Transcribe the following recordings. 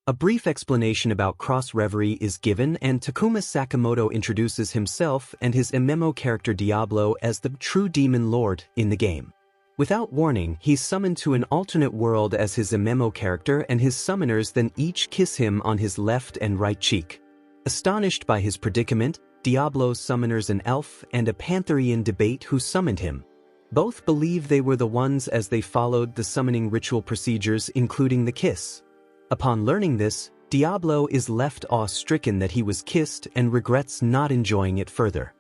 A brief explanation about cross-reverie is given, and Takuma Sakamoto introduces himself and his MMO character Diablo as the true demon lord in the game. Without warning, he's summoned to an alternate world as his MMO character, and his summoners then each kiss him on his left and right cheek. Astonished by his predicament, Diablo's summoners an elf and a Pantherian debate who summoned him. Both believe they were the ones as they followed the summoning ritual procedures, including the kiss. Upon learning this, Diablo is left awe-stricken that he was kissed and regrets not enjoying it further.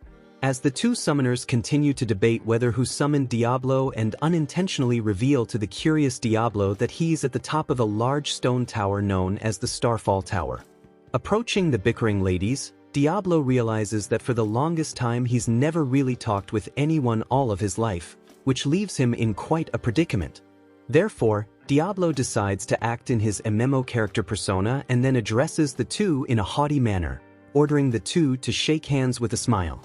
As the two summoners continue to debate whether who summoned Diablo and unintentionally reveal to the curious Diablo that he's at the top of a large stone tower known as the Starfall Tower. Approaching the bickering ladies, Diablo realizes that for the longest time he's never really talked with anyone all of his life, which leaves him in quite a predicament. Therefore, Diablo decides to act in his MMO character persona and then addresses the two in a haughty manner, ordering the two to shake hands with a smile.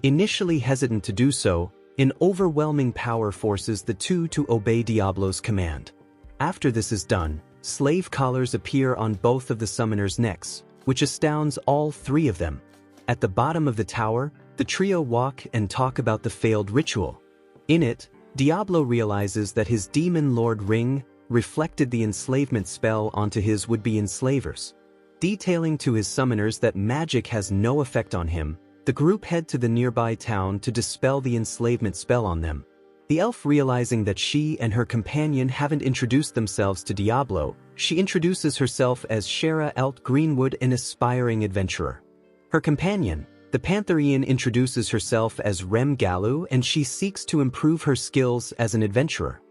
Initially hesitant to do so, an overwhelming power forces the two to obey Diablo's command. After this is done, slave collars appear on both of the summoners' necks, which astounds all three of them. At the bottom of the tower, the trio walk and talk about the failed ritual. In it, Diablo realizes that his demon lord ring reflected the enslavement spell onto his would-be enslavers. Detailing to his summoners that magic has no effect on him, the group head to the nearby town to dispel the enslavement spell on them. The elf, realizing that she and her companion haven't introduced themselves to Diablo, she introduces herself as Shara Elt Greenwood, an aspiring adventurer. Her companion, the Pantherian, introduces herself as Rem Galu, and she seeks to improve her skills as an adventurer.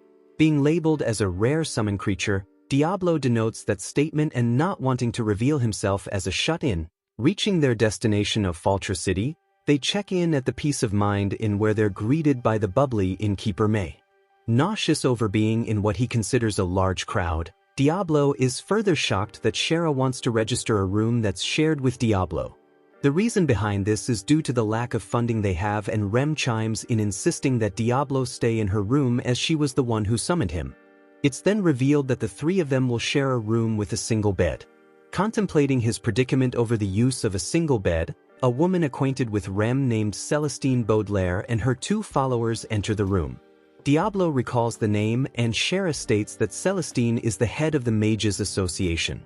Being labeled as a rare summon creature, Diablo denotes that statement and not wanting to reveal himself as a shut-in. Reaching their destination of Faltra City, they check in at the Peace of Mind Inn, where they're greeted by the bubbly innkeeper May. Nauseous over being in what he considers a large crowd, Diablo is further shocked that Shara wants to register a room that's shared with Diablo. The reason behind this is due to the lack of funding they have, and Rem chimes in insisting that Diablo stay in her room as she was the one who summoned him. It's then revealed that the three of them will share a room with a single bed. Contemplating his predicament over the use of a single bed, a woman acquainted with Rem named Celestine Baudelaire and her two followers enter the room. Diablo recalls the name, and Shara states that Celestine is the head of the Mages Association.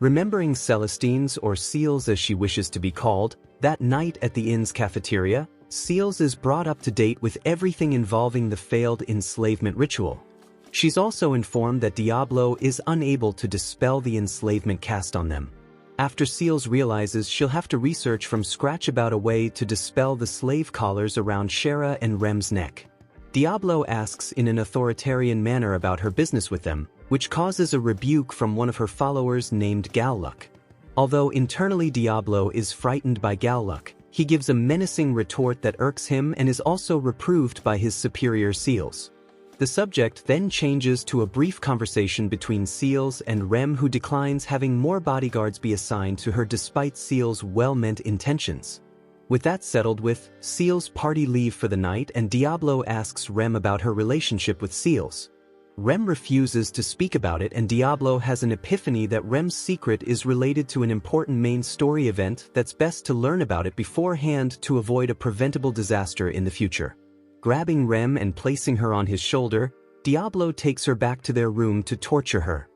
Remembering Celestine's, or Seals as she wishes to be called, that night at the inn's cafeteria, Seals is brought up to date with everything involving the failed enslavement ritual. She's also informed that Diablo is unable to dispel the enslavement cast on them. After Seals realizes she'll have to research from scratch about a way to dispel the slave collars around Shara and Rem's neck. Diablo asks in an authoritarian manner about her business with them, which causes a rebuke from one of her followers named Galluck. Although internally Diablo is frightened by Galluck, he gives a menacing retort that irks him and is also reproved by his superior Seals. The subject then changes to a brief conversation between Seals and Rem, who declines having more bodyguards be assigned to her despite Seals' well-meant intentions. With that settled with, Seals party leave for the night, and Diablo asks Rem about her relationship with Seals. Rem refuses to speak about it, and Diablo has an epiphany that Rem's secret is related to an important main story event that's best to learn about it beforehand to avoid a preventable disaster in the future. Grabbing Rem and placing her on his shoulder, Diablo takes her back to their room to torture her.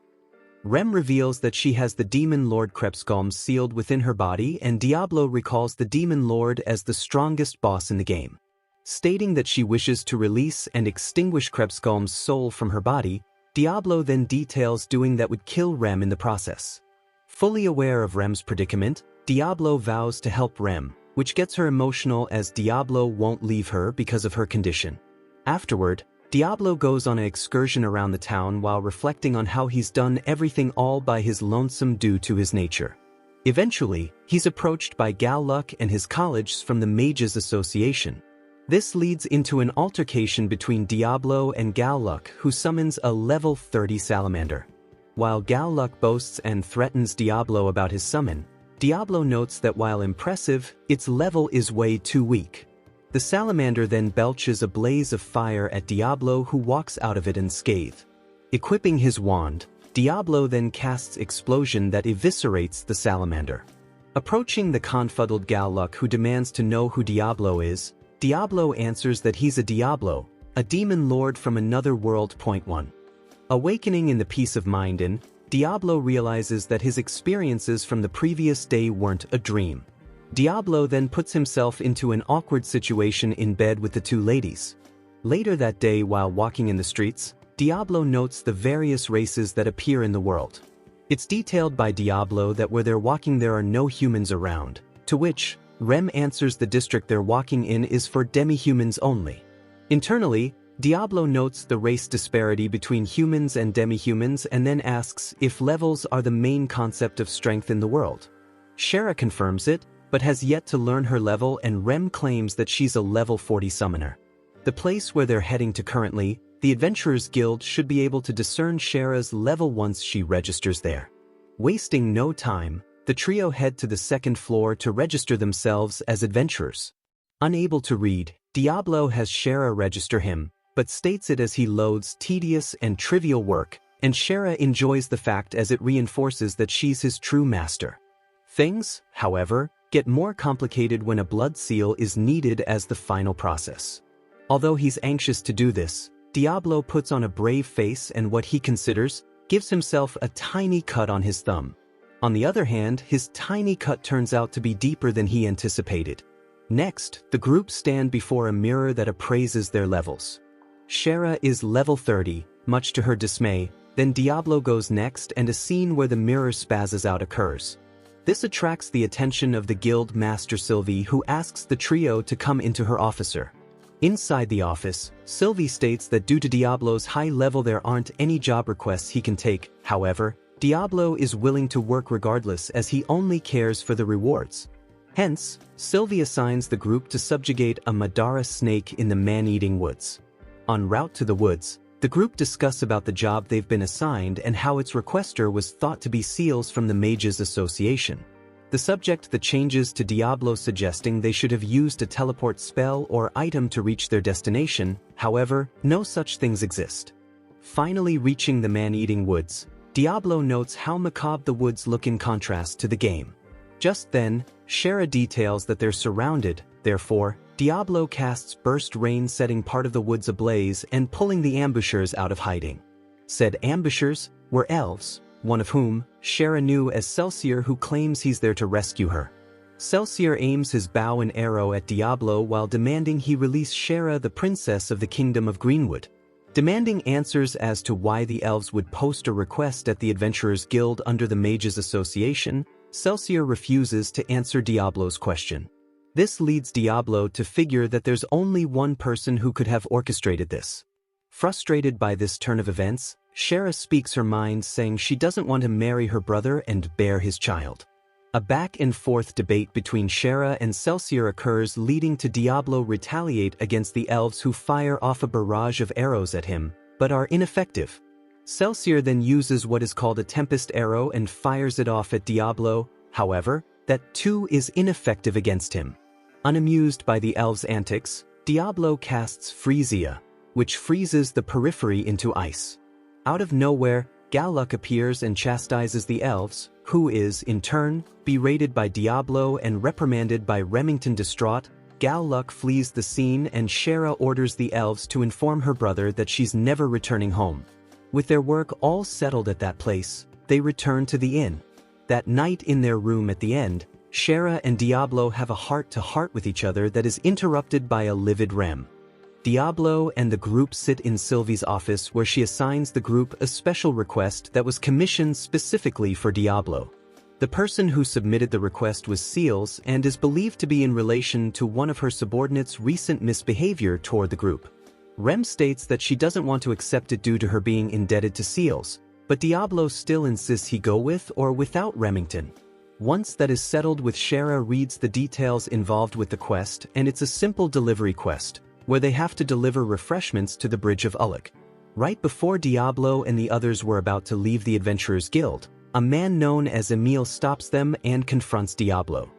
Rem reveals that she has the Demon Lord Krebskalm sealed within her body, and Diablo recalls the Demon Lord as the strongest boss in the game. Stating that she wishes to release and extinguish Krebskalm's soul from her body, Diablo then details doing that would kill Rem in the process. Fully aware of Rem's predicament, Diablo vows to help Rem, which gets her emotional as Diablo won't leave her because of her condition. Afterward, Diablo goes on an excursion around the town while reflecting on how he's done everything all by his lonesome due to his nature. Eventually, he's approached by Galluck and his colleagues from the Mages Association. This leads into an altercation between Diablo and Galluck, who summons a level 30 salamander. While Galluck boasts and threatens Diablo about his summon, Diablo notes that while impressive, its level is way too weak. The salamander then belches a blaze of fire at Diablo, who walks out of it unscathed. Equipping his wand, Diablo then casts explosion that eviscerates the salamander. Approaching the confuddled Galluck, who demands to know who Diablo is, Diablo answers that he's a Diablo, a demon lord from another world. 1. Awakening in the peace of mind in, Diablo realizes that his experiences from the previous day weren't a dream. Diablo then puts himself into an awkward situation in bed with the two ladies. Later that day, while walking in the streets, Diablo notes the various races that appear in the world. It's detailed by Diablo that where they're walking there are no humans around, to which Rem answers the district they're walking in is for demi-humans only. Internally, Diablo notes the race disparity between humans and demi-humans and then asks if levels are the main concept of strength in the world. Shara confirms it, but has yet to learn her level, and Rem claims that she's a level 40 summoner. The place where they're heading to currently, the Adventurers Guild, should be able to discern Shara's level once she registers there. Wasting no time, the trio head to the second floor to register themselves as adventurers. Unable to read, Diablo has Shara register him, but states it as he loads tedious and trivial work, and Shara enjoys the fact as it reinforces that she's his true master. Things, however, get more complicated when a blood seal is needed as the final process. Although he's anxious to do this, Diablo puts on a brave face and what he considers gives himself a tiny cut on his thumb. On the other hand, his tiny cut turns out to be deeper than he anticipated. Next, the group stand before a mirror that appraises their levels. Shara is level 30, much to her dismay. Then Diablo goes next and a scene where the mirror spazzes out occurs. This attracts the attention of the guild master Sylvie, who asks the trio to come into her officer. Inside the office, Sylvie states that due to Diablo's high level there aren't any job requests he can take. However, Diablo is willing to work regardless as he only cares for the rewards. Hence, Sylvie assigns the group to subjugate a Madara snake in the man-eating woods. En route to the woods, the group discuss about the job they've been assigned and how its requester was thought to be Seals from the Mages Association. The subject that changes to Diablo suggesting they should have used a teleport spell or item to reach their destination. However, no such things exist. Finally reaching the man-eating woods, Diablo notes how macabre the woods look in contrast to the game. Just then, Shara details that they're surrounded, therefore, Diablo casts Burst Rain, setting part of the woods ablaze and pulling the ambushers out of hiding. Said ambushers were elves, one of whom Shara knew as Celsior, who claims he's there to rescue her. Celsior aims his bow and arrow at Diablo while demanding he release Shara, the princess of the Kingdom of Greenwood. Demanding answers as to why the elves would post a request at the Adventurers Guild under the Mages Association, Celsior refuses to answer Diablo's question. This leads Diablo to figure that there's only one person who could have orchestrated this. Frustrated by this turn of events, Shara speaks her mind, saying she doesn't want to marry her brother and bear his child. A back-and-forth debate between Shara and Celsior occurs, leading to Diablo retaliate against the elves, who fire off a barrage of arrows at him, but are ineffective. Celsior then uses what is called a Tempest Arrow and fires it off at Diablo. However, that too is ineffective against him. Unamused by the elves' antics, Diablo casts Freesia, which freezes the periphery into ice. Out of nowhere, Galluck appears and chastises the elves, who is, in turn, berated by Diablo and reprimanded by Remington. Distraught, Galluck flees the scene and Shara orders the elves to inform her brother that she's never returning home. With their work all settled at that place, they return to the inn. That night in their room at the end, Shara and Diablo have a heart-to-heart with each other that is interrupted by a livid Rem. Diablo and the group sit in Sylvie's office, where she assigns the group a special request that was commissioned specifically for Diablo. The person who submitted the request was Seals and is believed to be in relation to one of her subordinates' recent misbehavior toward the group. Rem states that she doesn't want to accept it due to her being indebted to Seals, but Diablo still insists he go with or without Remington. Once that is settled with, Shara reads the details involved with the quest, and it's a simple delivery quest, where they have to deliver refreshments to the Bridge of Ullick. Right before Diablo and the others were about to leave the Adventurers Guild, a man known as Emile stops them and confronts Diablo.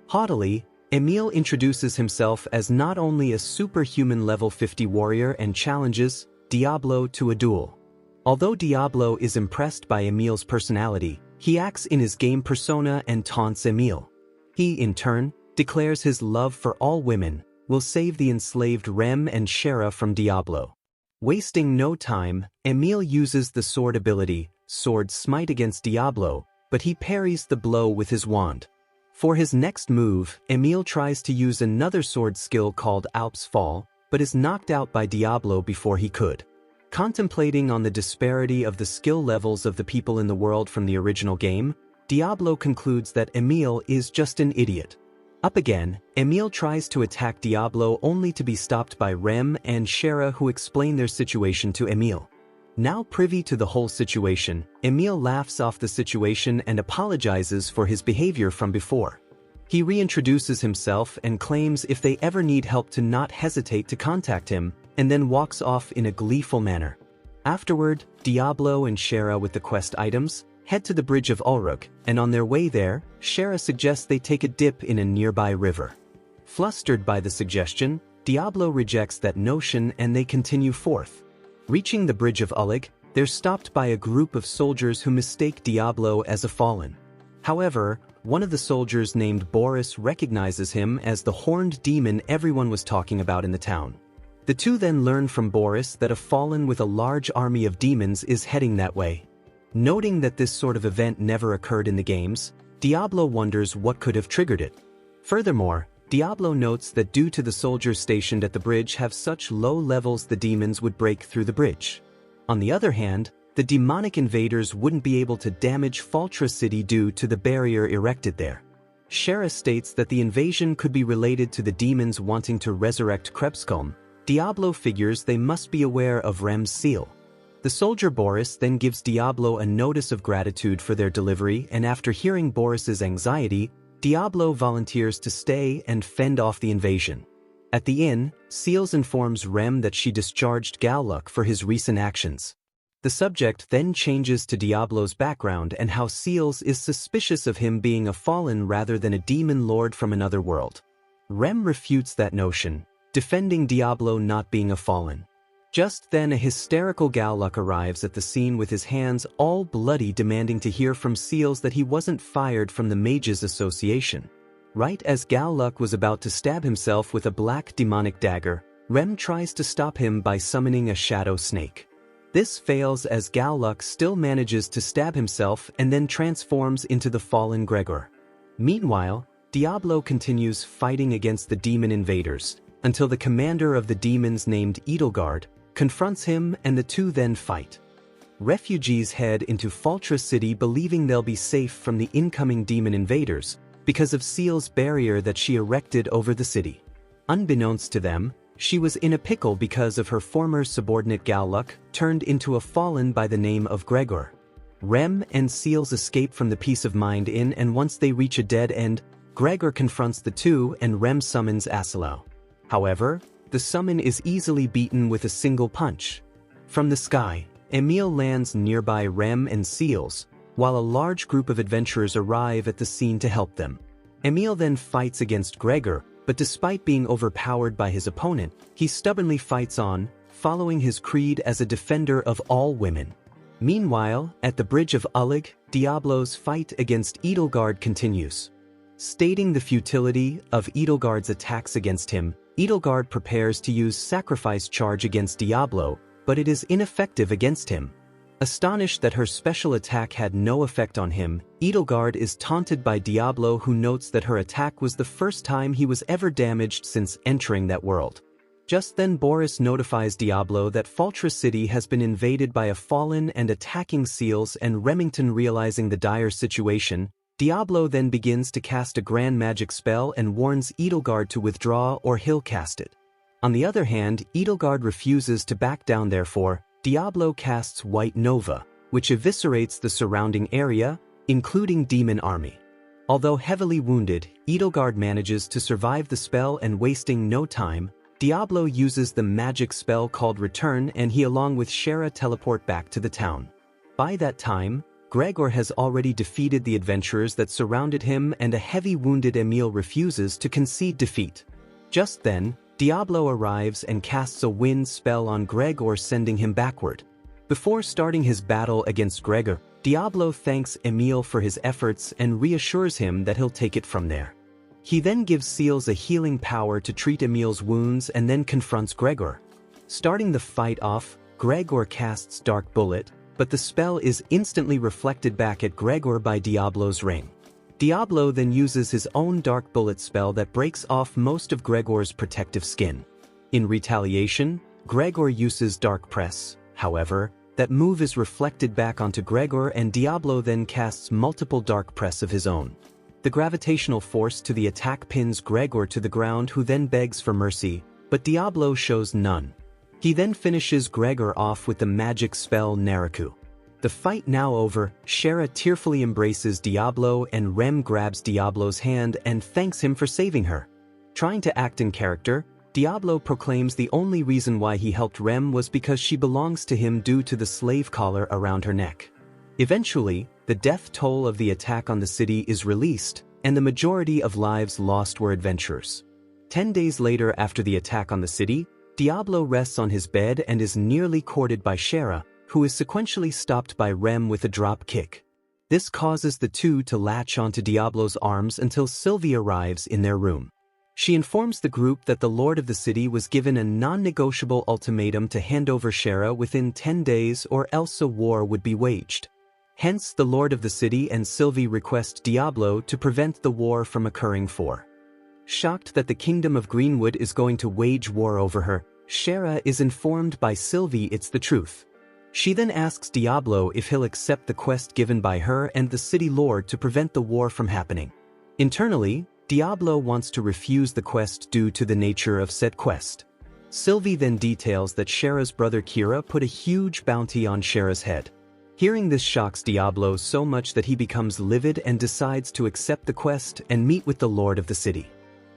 Haughtily, Emile introduces himself as not only a superhuman level 50 warrior and challenges Diablo to a duel. Although Diablo is impressed by Emil's personality, he acts in his game persona and taunts Emil. He, in turn, declares his love for all women, will save the enslaved Rem and Shera from Diablo. Wasting no time, Emil uses the sword ability, Sword Smite, against Diablo, but he parries the blow with his wand. For his next move, Emil tries to use another sword skill called Alp's Fall, but is knocked out by Diablo before he could. Contemplating on the disparity of the skill levels of the people in the world from the original game, Diablo concludes that Emil is just an idiot. Up again, Emil tries to attack Diablo only to be stopped by Rem and Shera, who explain their situation to Emil. Now privy to the whole situation, Emil laughs off the situation and apologizes for his behavior from before. He reintroduces himself and claims if they ever need help to not hesitate to contact him, and then walks off in a gleeful manner. Afterward, Diablo and Shera, with the quest items, head to the bridge of Ulrich, and on their way there, Shera suggests they take a dip in a nearby river. Flustered by the suggestion, Diablo rejects that notion and they continue forth. Reaching the bridge of Ulrich, they're stopped by a group of soldiers who mistake Diablo as a fallen. However, one of the soldiers named Boris recognizes him as the horned demon everyone was talking about in the town. The two then learn from Boris that a fallen with a large army of demons is heading that way. Noting that this sort of event never occurred in the games, Diablo wonders what could have triggered it. Furthermore, Diablo notes that due to the soldiers stationed at the bridge have such low levels, the demons would break through the bridge. On the other hand, the demonic invaders wouldn't be able to damage Faltra City due to the barrier erected there. Shera states that the invasion could be related to the demons wanting to resurrect Krebskulm. Diablo figures they must be aware of Rem's seal. The soldier Boris then gives Diablo a notice of gratitude for their delivery, and after hearing Boris's anxiety, Diablo volunteers to stay and fend off the invasion. At the inn, Seals informs Rem that she discharged Galluck for his recent actions. The subject then changes to Diablo's background and how Seals is suspicious of him being a fallen rather than a demon lord from another world. Rem refutes that notion, defending Diablo not being a fallen. Just then a hysterical Galluck arrives at the scene with his hands all bloody, demanding to hear from Seals that he wasn't fired from the Mages Association. Right as Galluck was about to stab himself with a black demonic dagger, Rem tries to stop him by summoning a shadow snake. This fails as Galluck still manages to stab himself and then transforms into the fallen Gregor. Meanwhile, Diablo continues fighting against the demon invaders, until the commander of the demons named Edelgard confronts him and the two then fight. Refugees head into Faltra City believing they'll be safe from the incoming demon invaders because of Seal's barrier that she erected over the city. Unbeknownst to them, she was in a pickle because of her former subordinate Galluck turned into a fallen by the name of Gregor. Rem and Seals escape from the Peace of Mind Inn, and once they reach a dead end, Gregor confronts the two and Rem summons Asilau. However, the summon is easily beaten with a single punch. From the sky, Emil lands nearby Rem and Seals, while a large group of adventurers arrive at the scene to help them. Emil then fights against Gregor, but despite being overpowered by his opponent, he stubbornly fights on, following his creed as a defender of all women. Meanwhile, at the bridge of Ulrich, Diablo's fight against Edelgard continues. Stating the futility of Edelgard's attacks against him, Edelgard prepares to use Sacrifice Charge against Diablo, but it is ineffective against him. Astonished that her special attack had no effect on him, Edelgard is taunted by Diablo, who notes that her attack was the first time he was ever damaged since entering that world. Just then Boris notifies Diablo that Faltra City has been invaded by a fallen and attacking Seals, and Remington, realizing the dire situation, Diablo then begins to cast a grand magic spell and warns Edelgard to withdraw or he'll cast it. On the other hand, Edelgard refuses to back down, therefore, Diablo casts White Nova, which eviscerates the surrounding area, including Demon Army. Although heavily wounded, Edelgard manages to survive the spell, and wasting no time, Diablo uses the magic spell called Return, and he along with Shera teleport back to the town. By that time, Gregor has already defeated the adventurers that surrounded him, and a heavy wounded Emil refuses to concede defeat. Just then, Diablo arrives and casts a wind spell on Gregor, sending him backward. Before starting his battle against Gregor, Diablo thanks Emil for his efforts and reassures him that he'll take it from there. He then gives Seals a healing power to treat Emil's wounds and then confronts Gregor. Starting the fight off, Gregor casts Dark Bullet, but the spell is instantly reflected back at Gregor by Diablo's ring. Diablo then uses his own Dark Bullet spell that breaks off most of Gregor's protective skin. In retaliation, Gregor uses Dark Press. However, that move is reflected back onto Gregor and Diablo then casts multiple Dark Press of his own. The gravitational force to the attack pins Gregor to the ground, who then begs for mercy, but Diablo shows none. He then finishes Gregor off with the magic spell Naraku. The fight now over, Shera tearfully embraces Diablo and Rem grabs Diablo's hand and thanks him for saving her. Trying to act in character, Diablo proclaims the only reason why he helped Rem was because she belongs to him due to the slave collar around her neck. Eventually, the death toll of the attack on the city is released, and the majority of lives lost were adventurers. 10 days later after the attack on the city, Diablo rests on his bed and is nearly courted by Shera, who is sequentially stopped by Rem with a drop kick. This causes the two to latch onto Diablo's arms until Sylvie arrives in their room. She informs the group that the Lord of the City was given a non-negotiable ultimatum to hand over Shera within 10 days or else a war would be waged. Hence, the Lord of the City and Sylvie request Diablo to prevent the war from occurring. Shocked that the Kingdom of Greenwood is going to wage war over her, Shera is informed by Sylvie it's the truth. She then asks Diablo if he'll accept the quest given by her and the city lord to prevent the war from happening. Internally, Diablo wants to refuse the quest due to the nature of said quest. Sylvie then details that Shera's brother Kira put a huge bounty on Shera's head. Hearing this shocks Diablo so much that he becomes livid and decides to accept the quest and meet with the Lord of the City.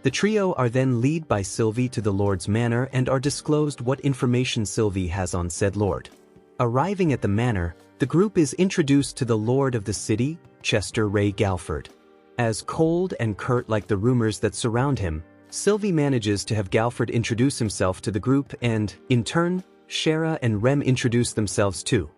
The trio are then led by Sylvie to the Lord's manor and are disclosed what information Sylvie has on said Lord. Arriving at the manor, the group is introduced to the Lord of the City, Chester Ray Galford. As cold and curt like the rumors that surround him, Sylvie manages to have Galford introduce himself to the group and, in turn, Shera and Rem introduce themselves too.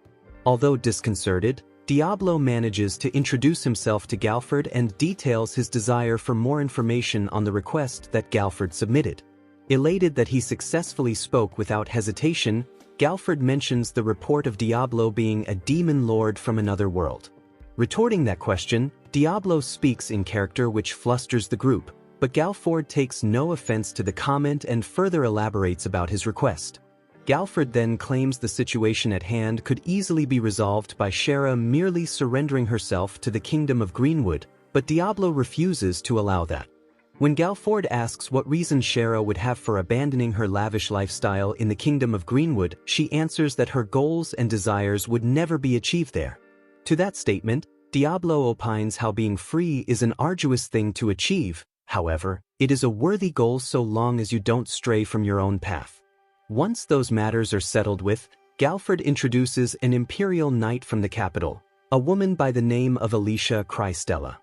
Although disconcerted, Diablo manages to introduce himself to Galford and details his desire for more information on the request that Galford submitted. Elated that he successfully spoke without hesitation, Galford mentions the report of Diablo being a demon lord from another world. Retorting that question, Diablo speaks in character, which flusters the group, but Galford takes no offense to the comment and further elaborates about his request. Galford then claims the situation at hand could easily be resolved by Shera merely surrendering herself to the Kingdom of Greenwood, but Diablo refuses to allow that. When Galford asks what reason Shera would have for abandoning her lavish lifestyle in the Kingdom of Greenwood, she answers that her goals and desires would never be achieved there. To that statement, Diablo opines how being free is an arduous thing to achieve. However, it is a worthy goal so long as you don't stray from your own path. Once those matters are settled with, Galford introduces an imperial knight from the capital, a woman by the name of Alicia Crystella.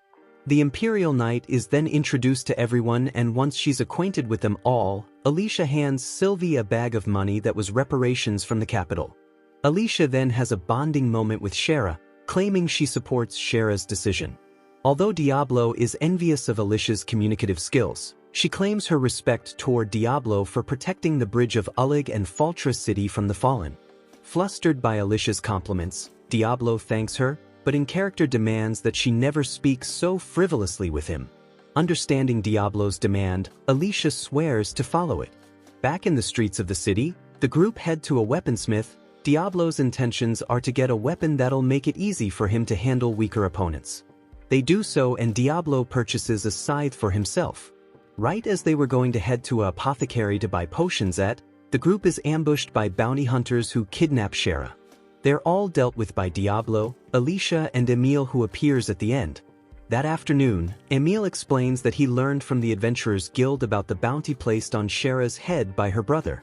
The imperial knight is then introduced to everyone, and once she's acquainted with them all, Alicia hands Sylvie a bag of money that was reparations from the capital. Alicia then has a bonding moment with Shera, claiming she supports Shera's decision. Although Diablo is envious of Alicia's communicative skills, she claims her respect toward Diablo for protecting the bridge of Ulig and Faltra City from the fallen. Flustered by Alicia's compliments, Diablo thanks her, but in character demands that she never speak so frivolously with him. Understanding Diablo's demand, Alicia swears to follow it. Back in the streets of the city, the group head to a weaponsmith. Diablo's intentions are to get a weapon that'll make it easy for him to handle weaker opponents. They do so and Diablo purchases a scythe for himself. Right as they were going to head to an apothecary to buy potions at, the group is ambushed by bounty hunters who kidnap Shera. They're all dealt with by Diablo, Alicia and Emil, who appears at the end. That afternoon, Emil explains that he learned from the Adventurers Guild about the bounty placed on Shera's head by her brother.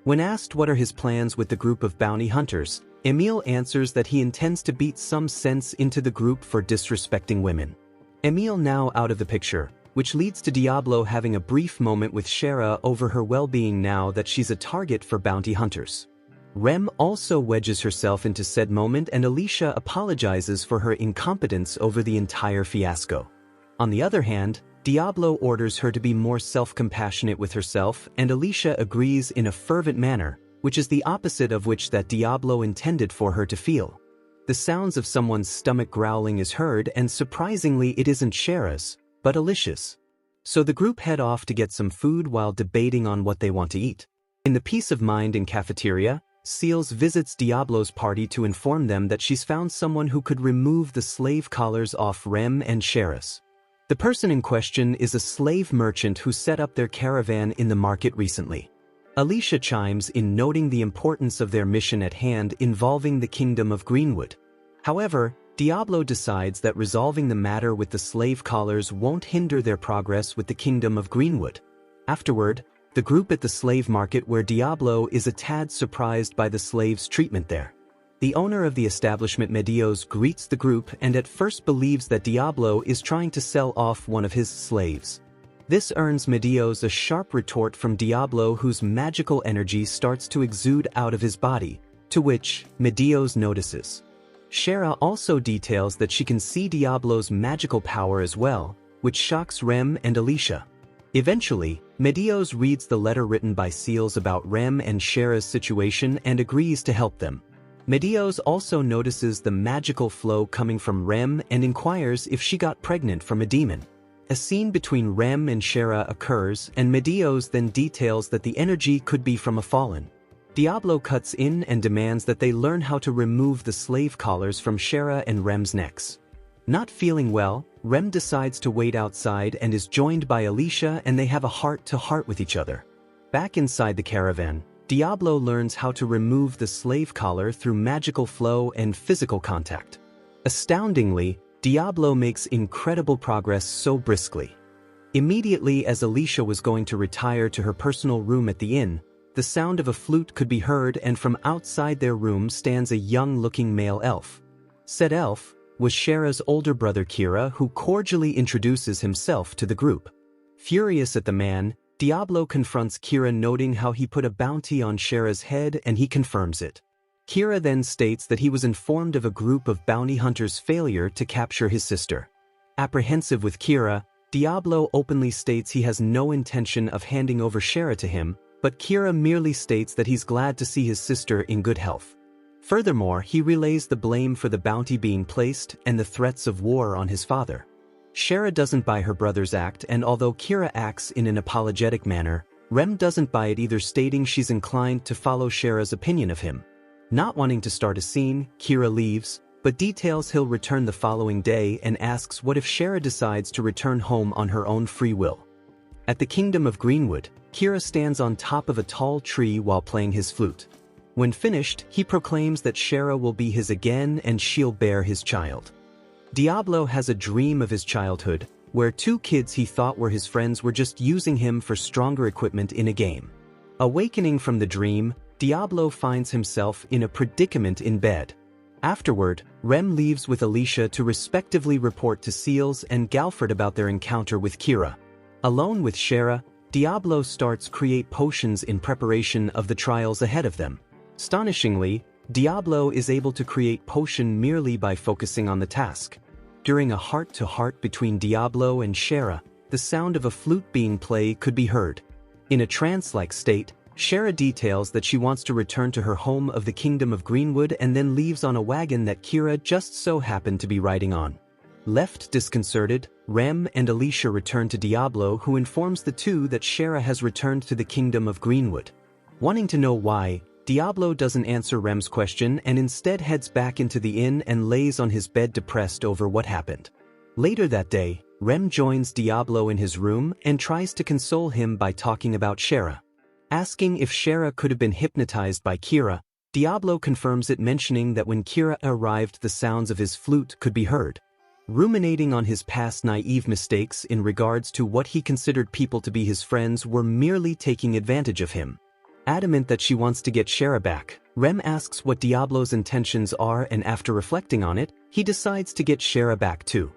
When asked what are his plans with the group of bounty hunters, Emil answers that he intends to beat some sense into the group for disrespecting women. Emil now out of the picture, which leads to Diablo having a brief moment with Shera over her well-being now that she's a target for bounty hunters. Rem also wedges herself into said moment and Alicia apologizes for her incompetence over the entire fiasco. On the other hand, Diablo orders her to be more self-compassionate with herself and Alicia agrees in a fervent manner, which is the opposite of which that Diablo intended for her to feel. The sounds of someone's stomach growling is heard and surprisingly it isn't Shara's, but Alicia's. So the group head off to get some food while debating on what they want to eat. In the peace of mind in cafeteria, Seals visits Diablo's party to inform them that she's found someone who could remove the slave collars off Rem and Shara's. The person in question is a slave merchant who set up their caravan in the market recently. Alicia chimes in noting the importance of their mission at hand involving the Kingdom of Greenwood. However, Diablo decides that resolving the matter with the slave collars won't hinder their progress with the Kingdom of Greenwood. Afterward, the group at the slave market where Diablo is a tad surprised by the slaves' treatment there. The owner of the establishment Medios greets the group and at first believes that Diablo is trying to sell off one of his slaves. This earns Medios a sharp retort from Diablo whose magical energy starts to exude out of his body, to which Medios notices. Shara also details that she can see Diablo's magical power as well, which shocks Rem and Alicia. Eventually, Medios reads the letter written by Seals about Rem and Shara's situation and agrees to help them. Medios also notices the magical flow coming from Rem and inquires if she got pregnant from a demon. A scene between Rem and Shara occurs and Medios then details that the energy could be from a fallen. Diablo cuts in and demands that they learn how to remove the slave collars from Shara and Rem's necks. Not feeling well, Rem decides to wait outside and is joined by Alicia and they have a heart-to-heart with each other. Back inside the caravan, Diablo learns how to remove the slave collar through magical flow and physical contact. Astoundingly, Diablo makes incredible progress so briskly. Immediately as Alicia was going to retire to her personal room at the inn, the sound of a flute could be heard and from outside their room stands a young-looking male elf. Said elf was Shara's older brother Kira, who cordially introduces himself to the group. Furious at the man, Diablo confronts Kira, noting how he put a bounty on Shara's head and he confirms it. Kira then states that he was informed of a group of bounty hunters' failure to capture his sister. Apprehensive with Kira, Diablo openly states he has no intention of handing over Shara to him, but Kira merely states that he's glad to see his sister in good health. Furthermore, he relays the blame for the bounty being placed and the threats of war on his father. Shara doesn't buy her brother's act, and although Kira acts in an apologetic manner, Rem doesn't buy it either, stating she's inclined to follow Shara's opinion of him. Not wanting to start a scene, Kira leaves, but details he'll return the following day and asks what if Shara decides to return home on her own free will. At the Kingdom of Greenwood, Kira stands on top of a tall tree while playing his flute. When finished, he proclaims that Shara will be his again and she'll bear his child. Diablo has a dream of his childhood, where two kids he thought were his friends were just using him for stronger equipment in a game. Awakening from the dream, Diablo finds himself in a predicament in bed. Afterward, Rem leaves with Alicia to respectively report to Seals and Galford about their encounter with Kira. Alone with Shara, Diablo starts create potions in preparation of the trials ahead of them. Astonishingly, Diablo is able to create potion merely by focusing on the task. During a heart-to-heart between Diablo and Shara, the sound of a flute being played could be heard. In a trance-like state, Shara details that she wants to return to her home of the Kingdom of Greenwood and then leaves on a wagon that Kira just so happened to be riding on. Left disconcerted, Rem and Alicia return to Diablo, who informs the two that Shara has returned to the Kingdom of Greenwood. Wanting to know why, Diablo doesn't answer Rem's question and instead heads back into the inn and lays on his bed depressed over what happened. Later that day, Rem joins Diablo in his room and tries to console him by talking about Shara. Asking if Shara could have been hypnotized by Kira, Diablo confirms it, mentioning that when Kira arrived the sounds of his flute could be heard. Ruminating on his past naive mistakes in regards to what he considered people to be his friends were merely taking advantage of him. Adamant that she wants to get Shara back, Rem asks what Diablo's intentions are, and after reflecting on it, he decides to get Shara back too.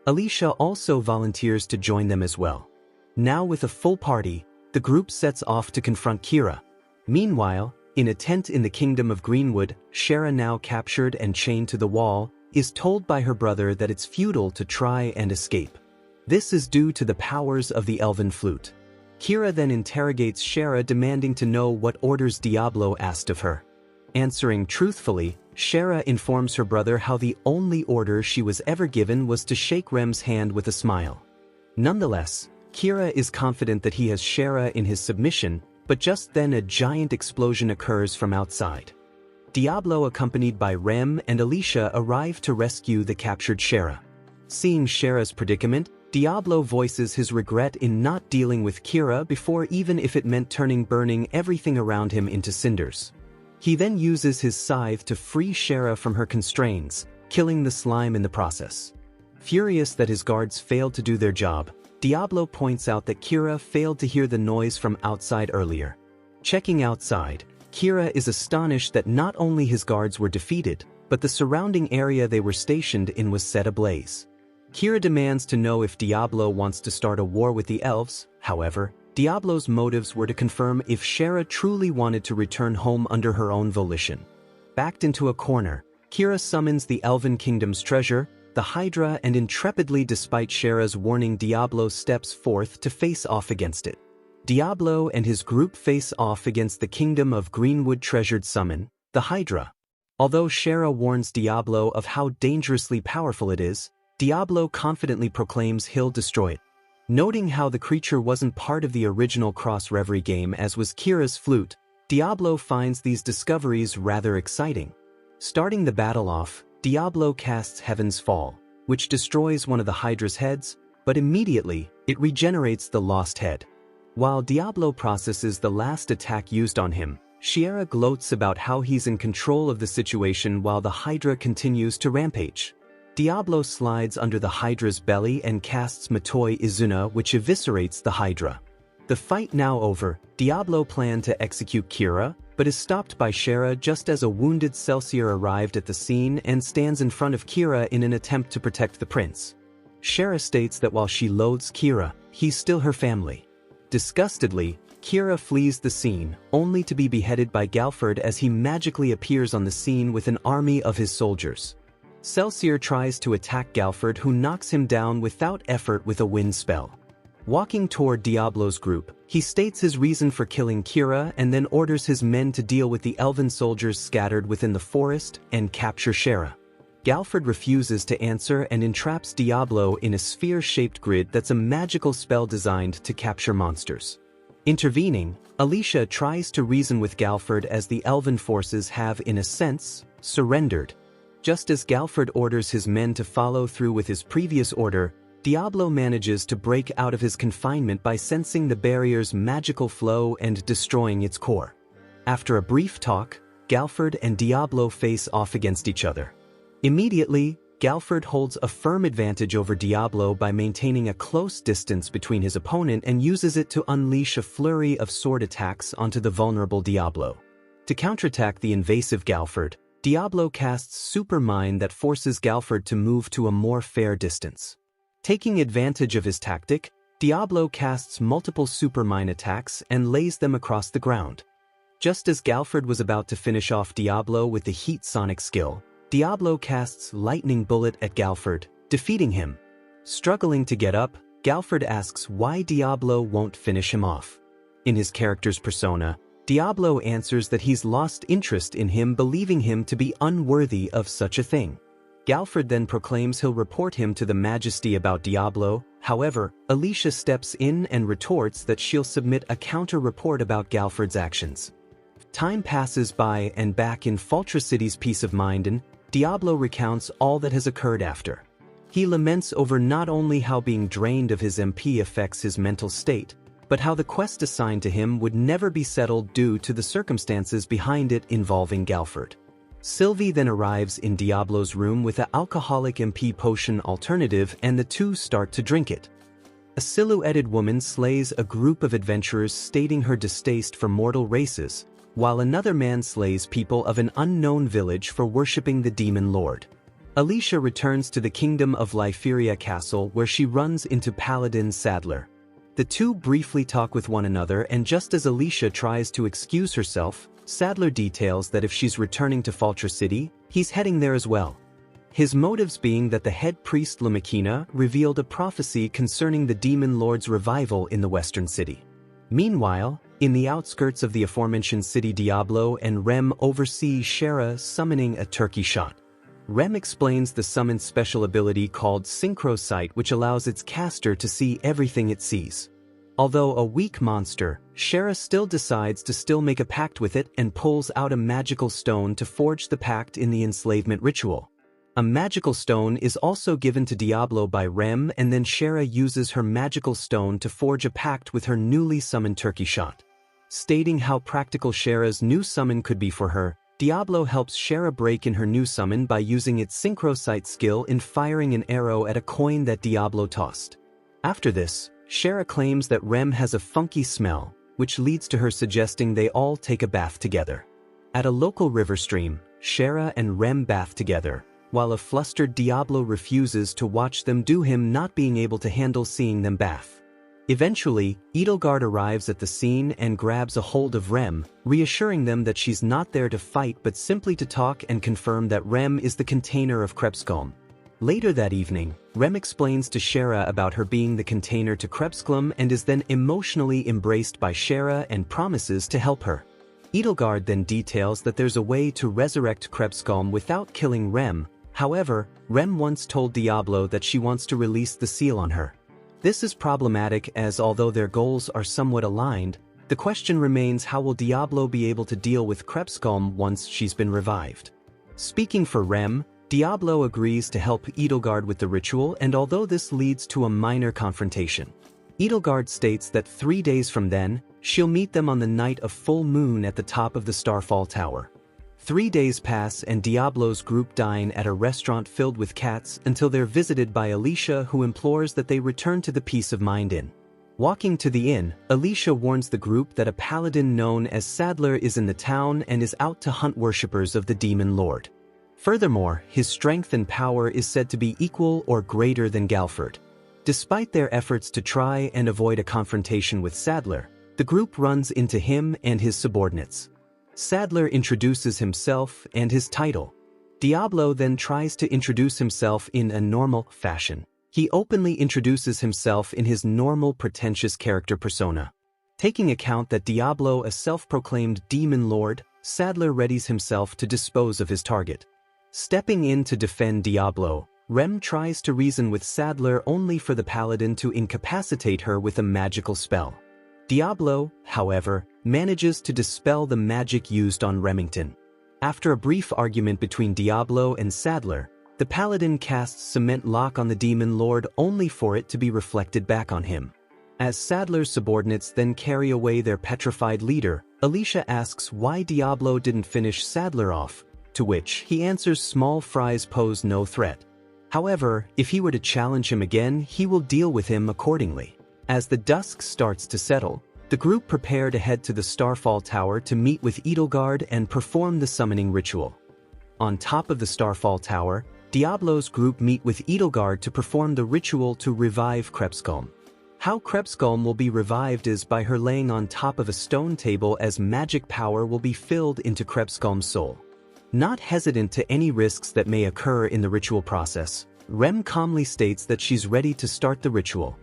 Alicia also volunteers to join them as well. Now with a full party, the group sets off to confront Kira. Meanwhile, In a tent in the kingdom of Greenwood, Shara, now captured and chained to the wall, is told by her brother that it's futile to try and escape. This is due to the powers of the elven flute. Kira then interrogates Shara, demanding to know what orders Diablo asked of her. Answering truthfully, Shara informs her brother how the only order she was ever given was to shake Rem's hand with a smile. Nonetheless, Kira is confident that he has Shara in his submission, but just then a giant explosion occurs from outside. Diablo, accompanied by Rem and Alicia, arrive to rescue the captured Shara. Seeing Shara's predicament, Diablo voices his regret in not dealing with Kira before, even if it meant burning everything around him into cinders. He then uses his scythe to free Shara from her constraints, killing the slime in the process. Furious that his guards failed to do their job, Diablo points out that Kira failed to hear the noise from outside earlier. Checking outside, Kira is astonished that not only his guards were defeated, but the surrounding area they were stationed in was set ablaze. Kira demands to know if Diablo wants to start a war with the elves. However, Diablo's motives were to confirm if Shara truly wanted to return home under her own volition. Backed into a corner, Kira summons the Elven Kingdom's treasure, the Hydra, and intrepidly, despite Shara's warning, Diablo steps forth to face off against it. Diablo and his group face off against the Kingdom of Greenwood treasured summon, the Hydra. Although Shara warns Diablo of how dangerously powerful it is, Diablo confidently proclaims he'll destroy it. Noting how the creature wasn't part of the original Cross Reverie game, as was Kira's flute, Diablo finds these discoveries rather exciting. Starting the battle off, Diablo casts Heaven's Fall, which destroys one of the Hydra's heads, but immediately, it regenerates the lost head. While Diablo processes the last attack used on him, Shara gloats about how he's in control of the situation while the Hydra continues to rampage. Diablo slides under the Hydra's belly and casts Matoi Izuna, which eviscerates the Hydra. The fight now over, Diablo planned to execute Kira, but is stopped by Shara just as a wounded Celsior arrived at the scene and stands in front of Kira in an attempt to protect the prince. Shara states that while she loathes Kira, he's still her family. Disgustedly, Kira flees the scene, only to be beheaded by Galford as he magically appears on the scene with an army of his soldiers. Celsior tries to attack Galford, who knocks him down without effort with a wind spell. Walking toward Diablo's group, he states his reason for killing Kira and then orders his men to deal with the elven soldiers scattered within the forest and capture Shara. Galford refuses to answer and entraps Diablo in a sphere-shaped grid that's a magical spell designed to capture monsters. Intervening, Alicia tries to reason with Galford as the elven forces have, in a sense, surrendered. Just as Galford orders his men to follow through with his previous order, Diablo manages to break out of his confinement by sensing the barrier's magical flow and destroying its core. After a brief talk, Galford and Diablo face off against each other. Immediately, Galford holds a firm advantage over Diablo by maintaining a close distance between his opponent and uses it to unleash a flurry of sword attacks onto the vulnerable Diablo. To counterattack the invasive Galford, Diablo casts Super Mine that forces Galford to move to a more fair distance. Taking advantage of his tactic, Diablo casts multiple Super Mine attacks and lays them across the ground. Just as Galford was about to finish off Diablo with the Heat Sonic skill, Diablo casts Lightning Bullet at Galford, defeating him. Struggling to get up, Galford asks why Diablo won't finish him off. In his character's persona, Diablo answers that he's lost interest in him, believing him to be unworthy of such a thing. Galford then proclaims he'll report him to the Majesty about Diablo. However, Alicia steps in and retorts that she'll submit a counter-report about Galford's actions. Time passes by, and back in Faltra City's Peace of Mind, Diablo recounts all that has occurred after. He laments over not only how being drained of his MP affects his mental state, but how the quest assigned to him would never be settled due to the circumstances behind it involving Galford. Sylvie then arrives in Diablo's room with an alcoholic MP potion alternative, and the two start to drink it. A silhouetted woman slays a group of adventurers, stating her distaste for mortal races, while another man slays people of an unknown village for worshipping the demon lord. Alicia returns to the kingdom of Lyferia Castle, where she runs into Paladin Sadler. The two briefly talk with one another, and just as Alicia tries to excuse herself, Sadler details that if she's returning to Faltra City, he's heading there as well. His motives being that the head priest Lamachina revealed a prophecy concerning the demon lord's revival in the western city. Meanwhile, in the outskirts of the aforementioned city, Diablo and Rem oversee Shara summoning a turkey shot. Rem explains the summon's special ability called Synchrosight, which allows its caster to see everything it sees. Although a weak monster, Shara still decides to make a pact with it and pulls out a magical stone to forge the pact in the enslavement ritual. A magical stone is also given to Diablo by Rem, and then Shara uses her magical stone to forge a pact with her newly summoned turkey shot. Stating how practical Shara's new summon could be for her, Diablo helps Shara break in her new summon by using its Synchrosight skill in firing an arrow at a coin that Diablo tossed. After this, Shara claims that Rem has a funky smell, which leads to her suggesting they all take a bath together. At a local river stream, Shara and Rem bath together, while a flustered Diablo refuses to watch them do him, not being able to handle seeing them bath. Eventually, Edelgard arrives at the scene and grabs a hold of Rem, reassuring them that she's not there to fight but simply to talk, and confirm that Rem is the container of Krebskalm. Later that evening, Rem explains to Shara about her being the container to Krebskalm and is then emotionally embraced by Shara and promises to help her. Edelgard then details that there's a way to resurrect Krebskalm without killing Rem. However, Rem once told Diablo that she wants to release the seal on her. This is problematic, as although their goals are somewhat aligned, the question remains, how will Diablo be able to deal with Krebskalm once she's been revived? Speaking for Rem, Diablo agrees to help Edelgard with the ritual, and although this leads to a minor confrontation, Edelgard states that 3 days from then, she'll meet them on the night of full moon at the top of the Starfall Tower. 3 days pass and Diablo's group dine at a restaurant filled with cats until they're visited by Alicia, who implores that they return to the Peace of Mind Inn. Walking to the inn, Alicia warns the group that a paladin known as Sadler is in the town and is out to hunt worshippers of the Demon Lord. Furthermore, his strength and power is said to be equal or greater than Galford. Despite their efforts to try and avoid a confrontation with Sadler, the group runs into him and his subordinates. Sadler introduces himself and his title. Diablo then tries to introduce himself in a normal fashion. He openly introduces himself in his normal pretentious character persona. Taking account that Diablo a self-proclaimed demon lord, Sadler readies himself to dispose of his target. Stepping in to defend Diablo, Rem tries to reason with Sadler only for the paladin to incapacitate her with a magical spell. Diablo, however, manages to dispel the magic used on Remington. After a brief argument between Diablo and Sadler, the paladin casts Cement Lock on the Demon Lord only for it to be reflected back on him. As Sadler's subordinates then carry away their petrified leader, Alicia asks why Diablo didn't finish Sadler off, to which he answers small fries pose no threat. However, if he were to challenge him again, he will deal with him accordingly. As the dusk starts to settle, the group prepare to head to the Starfall Tower to meet with Edelgard and perform the summoning ritual. On top of the Starfall Tower, Diablo's group meet with Edelgard to perform the ritual to revive Krebskalm. How Krebskalm will be revived is by her laying on top of a stone table, as magic power will be filled into Krebskalm's soul. Not hesitant to any risks that may occur in the ritual process, Rem calmly states that she's ready to start the ritual.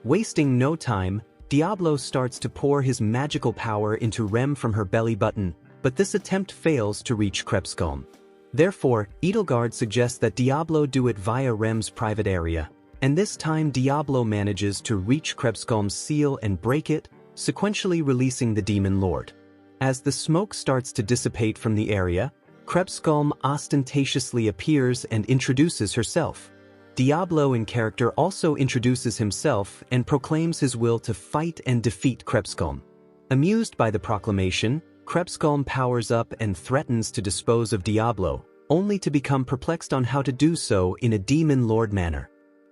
Wasting no time, Diablo starts to pour his magical power into Rem from her belly button, but this attempt fails to reach Krebskalm. Therefore, Edelgard suggests that Diablo do it via Rem's private area, and this time Diablo manages to reach Krebskalm's seal and break it, sequentially releasing the Demon Lord. As the smoke starts to dissipate from the area, Krebskalm ostentatiously appears and introduces herself. Diablo in character also introduces himself and proclaims his will to fight and defeat Krebskalm. Amused by the proclamation, Krebskalm powers up and threatens to dispose of Diablo, only to become perplexed on how to do so in a demon lord manner.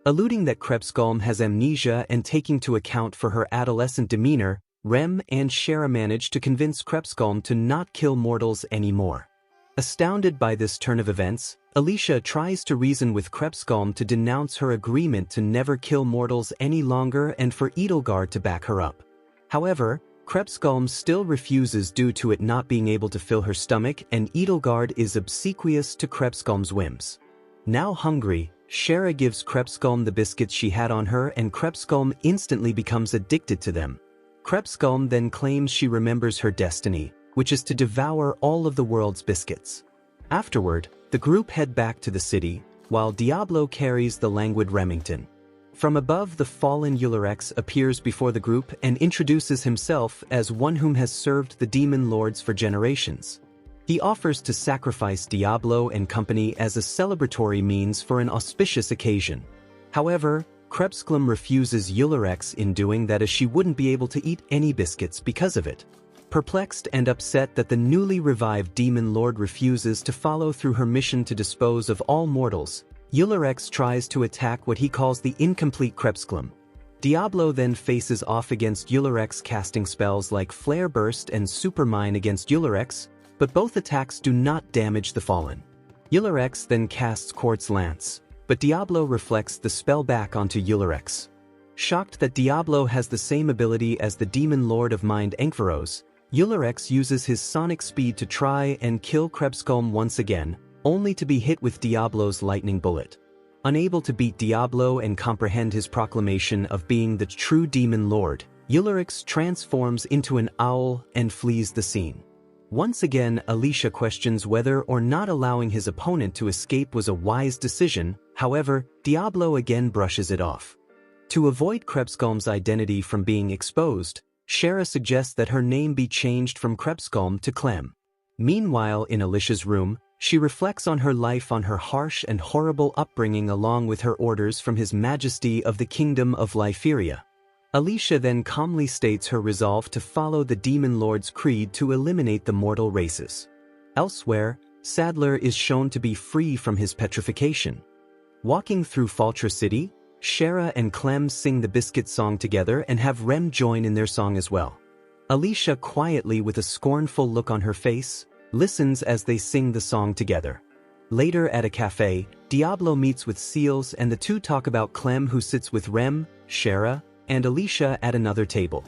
Alluding that Krebskalm has amnesia and taking to account for her adolescent demeanor, Rem and Shara manage to convince Krebskalm to not kill mortals anymore. Astounded by this turn of events, Alicia tries to reason with Krebskalm to denounce her agreement to never kill mortals any longer and for Edelgard to back her up. However, Krebskalm still refuses due to it not being able to fill her stomach, and Edelgard is obsequious to Krebskalm's whims. Now hungry, Shara gives Krebskalm the biscuits she had on her, and Krebskalm instantly becomes addicted to them. Krebskalm then claims she remembers her destiny, which is to devour all of the world's biscuits. Afterward, the group head back to the city, while Diablo carries the languid Remington. From above, the fallen Ullerex appears before the group and introduces himself as one whom has served the demon lords for generations. He offers to sacrifice Diablo and company as a celebratory means for an auspicious occasion. However, Krebskalm refuses Ullerex in doing that, as she wouldn't be able to eat any biscuits because of it. Perplexed and upset that the newly revived demon lord refuses to follow through her mission to dispose of all mortals, Ullerex tries to attack what he calls the incomplete Krebskalm. Diablo then faces off against Ullerex, casting spells like Flare Burst and Supermine against Ullerex, but both attacks do not damage the fallen. Ullerex then casts Quartz Lance, but Diablo reflects the spell back onto Ullerex. Shocked that Diablo has the same ability as the demon lord of mind Ankvaros, Ullerex uses his sonic speed to try and kill Krebskalm once again, only to be hit with Diablo's lightning bullet. Unable to beat Diablo and comprehend his proclamation of being the true demon lord, Ullerex transforms into an owl and flees the scene. Once again, Alicia questions whether or not allowing his opponent to escape was a wise decision. However, Diablo again brushes it off. To avoid Krebskalm's identity from being exposed, Shara suggests that her name be changed from Krebskalm to Clem. Meanwhile, in Alicia's room, she reflects on her life, on her harsh and horrible upbringing, along with her orders from His Majesty of the Kingdom of Lyferia. Alicia then calmly states her resolve to follow the Demon Lord's creed to eliminate the mortal races. Elsewhere, Sadler is shown to be free from his petrification. Walking through Faltra City, Shara and Clem sing the Biscuit song together and have Rem join in their song as well. Alicia, quietly with a scornful look on her face, listens as they sing the song together. Later at a cafe, Diablo meets with Seals and the two talk about Clem, who sits with Rem, Shara, and Alicia at another table.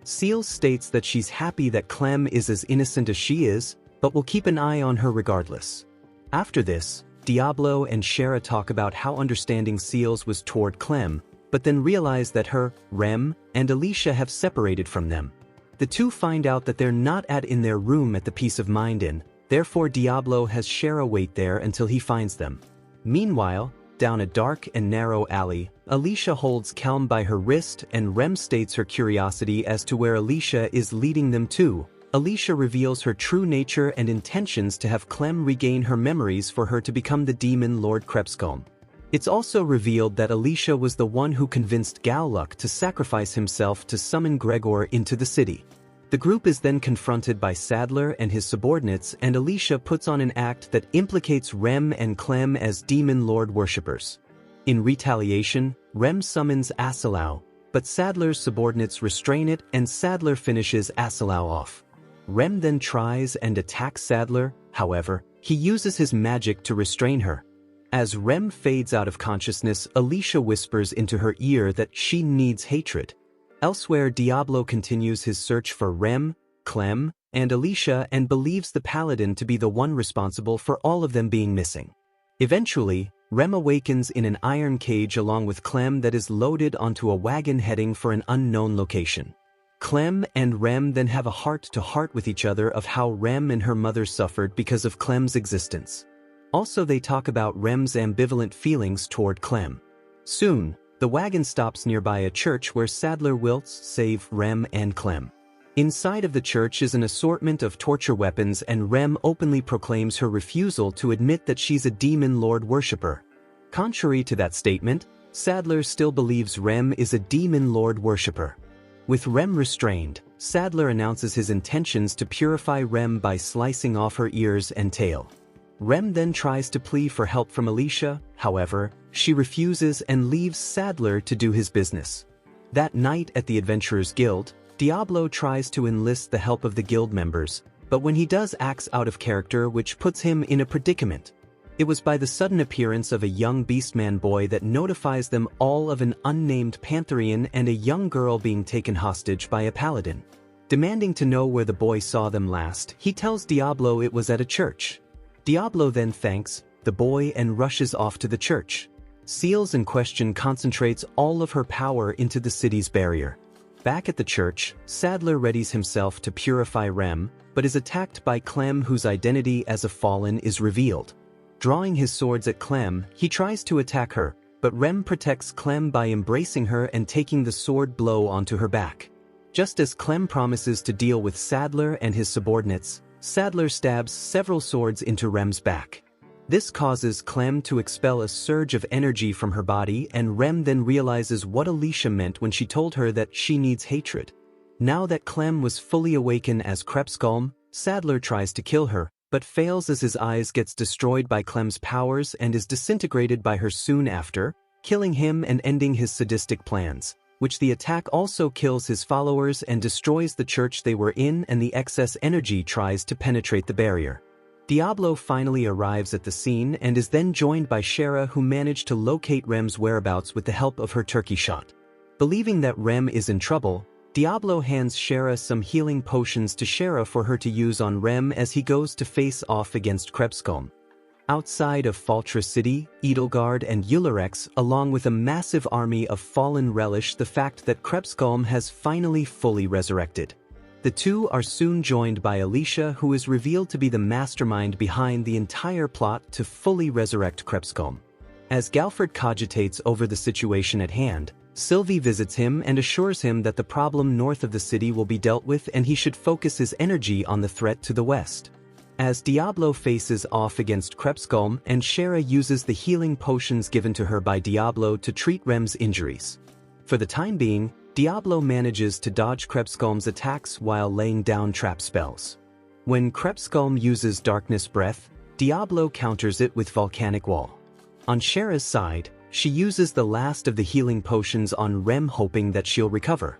Seals states that she's happy that Clem is as innocent as she is, but will keep an eye on her regardless. After this, Diablo and Shara talk about how understanding Seals was toward Clem, but then realize that her, Rem, and Alicia have separated from them. The two find out that they're not in their room at the Peace of Mind Inn, therefore Diablo has Shara wait there until he finds them. Meanwhile, down a dark and narrow alley, Alicia holds Clem by her wrist and Rem states her curiosity as to where Alicia is leading them to. Alicia reveals her true nature and intentions to have Clem regain her memories for her to become the Demon Lord Krebskalm. It's also revealed that Alicia was the one who convinced Galluk to sacrifice himself to summon Gregor into the city. The group is then confronted by Sadler and his subordinates, and Alicia puts on an act that implicates Rem and Clem as Demon Lord worshippers. In retaliation, Rem summons Asalau, but Sadler's subordinates restrain it and Sadler finishes Asalau off. Rem then tries and attacks Sadler, however, he uses his magic to restrain her. As Rem fades out of consciousness, Alicia whispers into her ear that she needs hatred. Elsewhere, Diablo continues his search for Rem, Clem, and Alicia and believes the paladin to be the one responsible for all of them being missing. Eventually, Rem awakens in an iron cage along with Clem that is loaded onto a wagon heading for an unknown location. Clem and Rem then have a heart-to-heart with each other of how Rem and her mother suffered because of Clem's existence. Also, they talk about Rem's ambivalent feelings toward Clem. Soon, the wagon stops nearby a church where Sadler wilts save Rem and Clem. Inside of the church is an assortment of torture weapons, and Rem openly proclaims her refusal to admit that she's a Demon Lord worshipper. Contrary to that statement, Sadler still believes Rem is a Demon Lord worshipper. With Rem restrained, Sadler announces his intentions to purify Rem by slicing off her ears and tail. Rem then tries to plead for help from Alicia, however, she refuses and leaves Sadler to do his business. That night at the Adventurers Guild, Diablo tries to enlist the help of the guild members, but when he does, acts out of character, which puts him in a predicament. It was by the sudden appearance of a young beastman boy that notifies them all of an unnamed Pantherian and a young girl being taken hostage by a paladin. Demanding to know where the boy saw them last, he tells Diablo it was at a church. Diablo then thanks the boy and rushes off to the church. Seals in question concentrates all of her power into the city's barrier. Back at the church, Sadler readies himself to purify Rem, but is attacked by Clem, whose identity as a fallen is revealed. Drawing his swords at Clem, he tries to attack her, but Rem protects Clem by embracing her and taking the sword blow onto her back. Just as Clem promises to deal with Sadler and his subordinates, Sadler stabs several swords into Rem's back. This causes Clem to expel a surge of energy from her body, and Rem then realizes what Alicia meant when she told her that she needs hatred. Now that Clem was fully awakened as Krebskulm, Sadler tries to kill her, but fails as his eyes gets destroyed by Clem's powers and is disintegrated by her soon after, killing him and ending his sadistic plans, which the attack also kills his followers and destroys the church they were in, and the excess energy tries to penetrate the barrier. Diablo finally arrives at the scene and is then joined by Shara, who managed to locate Rem's whereabouts with the help of her turkey shot. Believing that Rem is in trouble, Diablo hands Shara some healing potions to Shara for her to use on Rem as he goes to face off against Krebskulm. Outside of Faltra City, Edelgard and Ullerex, along with a massive army of fallen, relish the fact that Krebskulm has finally fully resurrected. The two are soon joined by Alicia, who is revealed to be the mastermind behind the entire plot to fully resurrect Krebskulm. As Galford cogitates over the situation at hand, Sylvie visits him and assures him that the problem north of the city will be dealt with and he should focus his energy on the threat to the west. As Diablo faces off against Krebskulm, and Shara uses the healing potions given to her by Diablo to treat Rem's injuries. For the time being, Diablo manages to dodge Krebskulm's attacks while laying down trap spells. When Krebskulm uses Darkness Breath, Diablo counters it with Volcanic Wall. On Shara's side, she uses the last of the healing potions on Rem, hoping that she'll recover.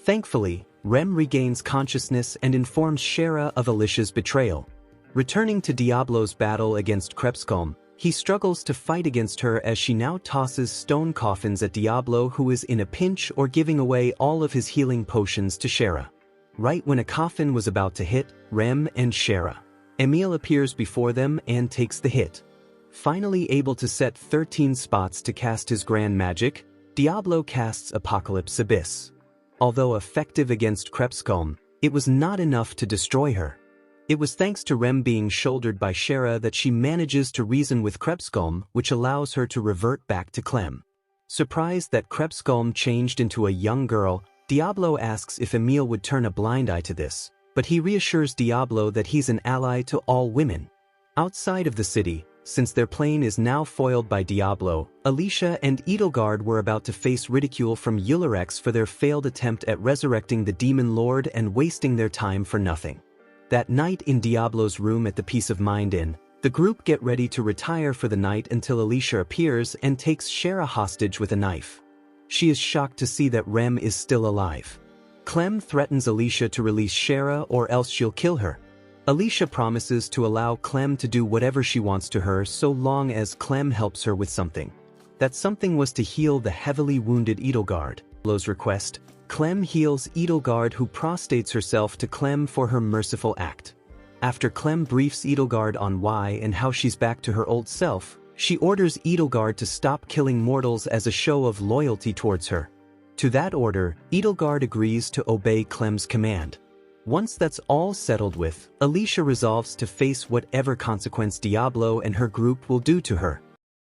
Thankfully, Rem regains consciousness and informs Shara of Alicia's betrayal. Returning to Diablo's battle against Krebskulm, he struggles to fight against her as she now tosses stone coffins at Diablo, who is in a pinch, or giving away all of his healing potions to Shara. Right when a coffin was about to hit Rem and Shara, Emil appears before them and takes the hit. Finally able to set 13 spots to cast his grand magic, Diablo casts Apocalypse Abyss. Although effective against Krebskulm, it was not enough to destroy her. It was thanks to Rem being shouldered by Shara that she manages to reason with Krebskulm, which allows her to revert back to Clem. Surprised that Krebskulm changed into a young girl, Diablo asks if Emil would turn a blind eye to this, but he reassures Diablo that he's an ally to all women. Outside of the city, since their plane is now foiled by Diablo, Alicia and Edelgard were about to face ridicule from Ullerex for their failed attempt at resurrecting the Demon Lord and wasting their time for nothing. That night in Diablo's room at the Peace of Mind Inn, the group get ready to retire for the night until Alicia appears and takes Shara hostage with a knife. She is shocked to see that Rem is still alive. Clem threatens Alicia to release Shara or else she'll kill her. Alicia promises to allow Clem to do whatever she wants to her so long as Clem helps her with something. That something was to heal the heavily wounded Edelgard. Diablo's request, Clem heals Edelgard, who prostrates herself to Clem for her merciful act. After Clem briefs Edelgard on why and how she's back to her old self, she orders Edelgard to stop killing mortals as a show of loyalty towards her. To that order, Edelgard agrees to obey Clem's command. Once that's all settled with, Alicia resolves to face whatever consequence Diablo and her group will do to her.